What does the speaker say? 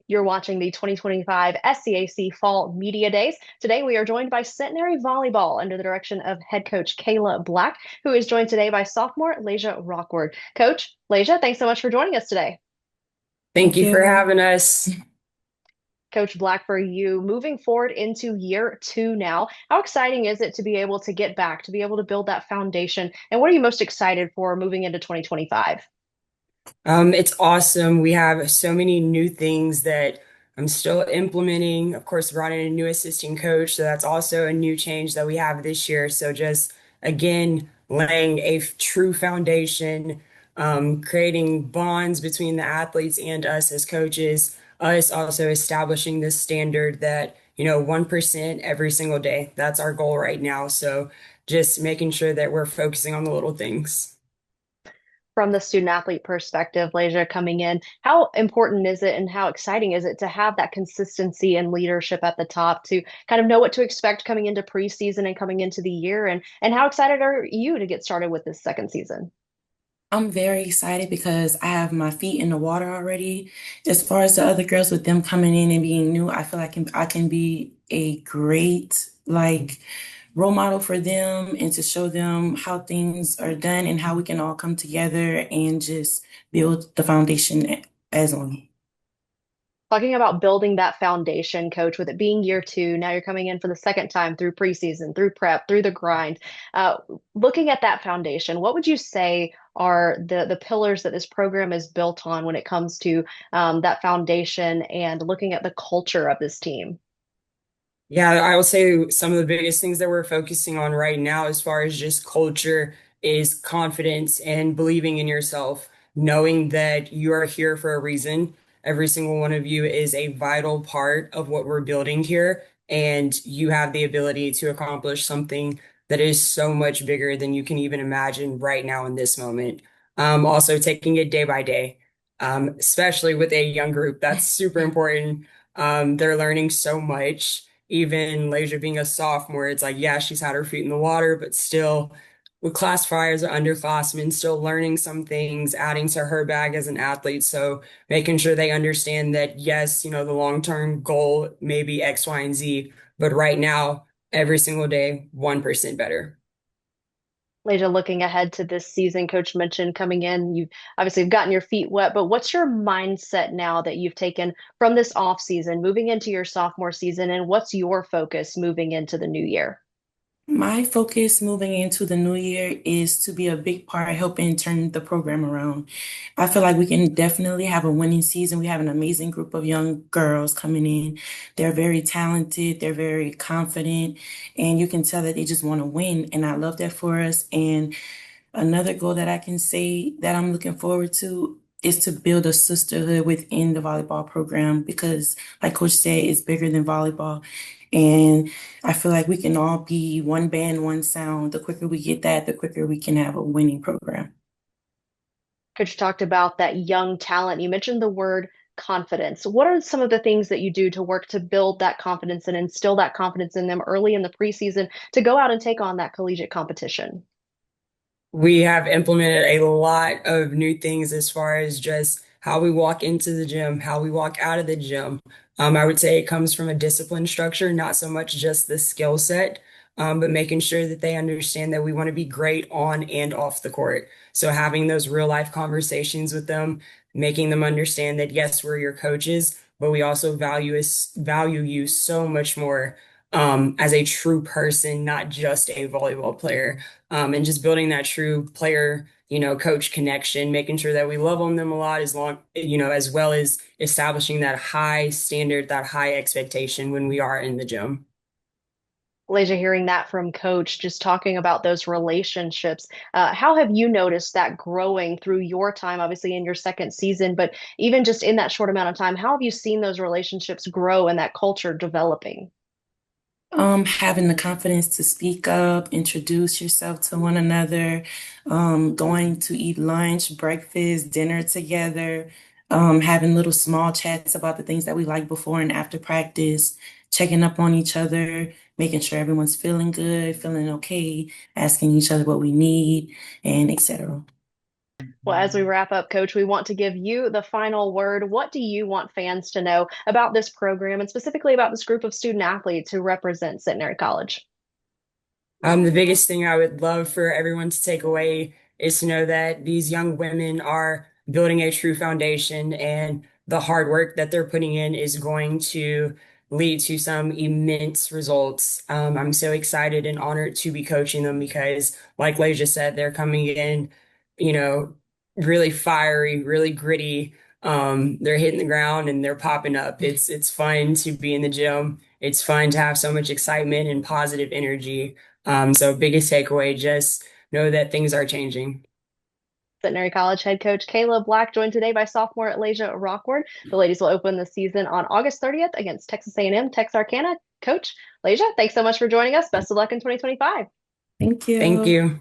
You're watching the 2025 SCAC Fall Media Days. Today, we are joined by Centenary Volleyball under the direction of head coach Kayla Black, who is joined today by sophomore Laijah Rockward. Coach, Laijah, thanks so much for joining us today. Thank Thank you for you. having us. Coach Black, for you moving forward into year two now, how exciting is it to be able to get back, to be able to build that foundation? And what are you most excited for moving into 2025? It's awesome. We have so many new things that I'm still implementing. Of course, brought in a new assistant coach, so that's also a new change that we have this year. So just again, laying a true foundation, creating bonds between the athletes and us as coaches, us also establishing this standard that, 1% every single day. That's our goal right now. So just making sure that we're focusing on the little things. From the student athlete perspective, Laijah, coming in, how important is it and how exciting is it to have that consistency and leadership at the top to kind of know what to expect coming into preseason and coming into the year? And how excited are you to get started with this second season? I'm very excited because I have my feet in the water already. As far as the other girls with them coming in and being new, I feel like I can be a great role model for them and to show them how things are done and how we can all come together and just build the foundation as one. Talking about building that foundation, coach, with it being year two, now you're coming in for the second time through preseason, through prep, through the grind. Uh, Looking at that foundation, what would you say are the pillars that this program is built on when it comes to that foundation and looking at the culture of this team? Yeah, I will say some of the biggest things that we're focusing on right now, as far as just culture, is confidence and believing in yourself, knowing that you are here for a reason. Every single one of you is a vital part of what we're building here, and you have the ability to accomplish something that is so much bigger than you can even imagine right now in this moment. Also, taking it day by day, especially with a young group, that's super important. They're learning so much. Even Laijah being a sophomore, it's like, yeah, she's had her feet in the water, but still with classifiers or underclassmen, still learning some things, adding to her bag as an athlete. So making sure they understand that, yes, the long-term goal may be X, Y, and Z, but right now, every single day, 1% better. Later, looking ahead to this season, Coach mentioned coming in, you obviously have gotten your feet wet, but what's your mindset now that you've taken from this off season, moving into your sophomore season, and what's your focus moving into the new year? My focus moving into the new year is to be a big part helping turn the program around. I feel like we can definitely have a winning season. We have an amazing group of young girls coming in. They're very talented, they're very confident, and you can tell that they just want to win. And I love that for us. And another goal that I can say that I'm looking forward to is to build a sisterhood within the volleyball program because, like Coach said, it's bigger than volleyball. And I feel like we can all be one band, one sound. The quicker we get that, the quicker we can have a winning program. Coach talked about that young talent. You mentioned the word confidence. What are some of the things that you do to work to build that confidence and instill that confidence in them early in the preseason to go out and take on that collegiate competition? We have implemented a lot of new things as far as just how we walk into the gym, how we walk out of the gym. I would say it comes from a discipline structure, not so much just the skill set, but making sure that they understand that we want to be great on and off the court. So having those real life conversations with them, making them understand that yes, we're your coaches, but we also value you so much more as a true person, not just a volleyball player, and just building that true player, coach connection, making sure that we love on them a lot as long, as well as establishing that high standard, that high expectation when we are in the gym. Laijah, hearing that from Coach, just talking about those relationships, how have you noticed that growing through your time, obviously in your second season, but even just in that short amount of time, how have you seen those relationships grow and that culture developing? Having the confidence to speak up, introduce yourself to one another, going to eat lunch, breakfast, dinner together, having little small chats about the things that we like before and after practice, checking up on each other, making sure everyone's feeling good, feeling okay, asking each other what we need, and etc. Well, as we wrap up, Coach, we want to give you the final word. What do you want fans to know about this program and specifically about this group of student athletes who represent Centenary College? The biggest thing I would love for everyone to take away is to know that these young women are building a true foundation, and the hard work that they're putting in is going to lead to some immense results. I'm so excited and honored to be coaching them because, like Laijah said, they're coming in, you know, really fiery, really gritty. They're hitting the ground and they're popping up. It's fun to be in the gym. It's fun to have so much excitement and positive energy. So biggest takeaway, just know that things are changing. Centenary College head coach Kayla Black joined today by sophomore Laijah Rockward. The ladies will open the season on August 30th against Texas A&M Texarkana. Coach Laijah, thanks so much for joining us. Best of luck in 2025. Thank Thank you. you.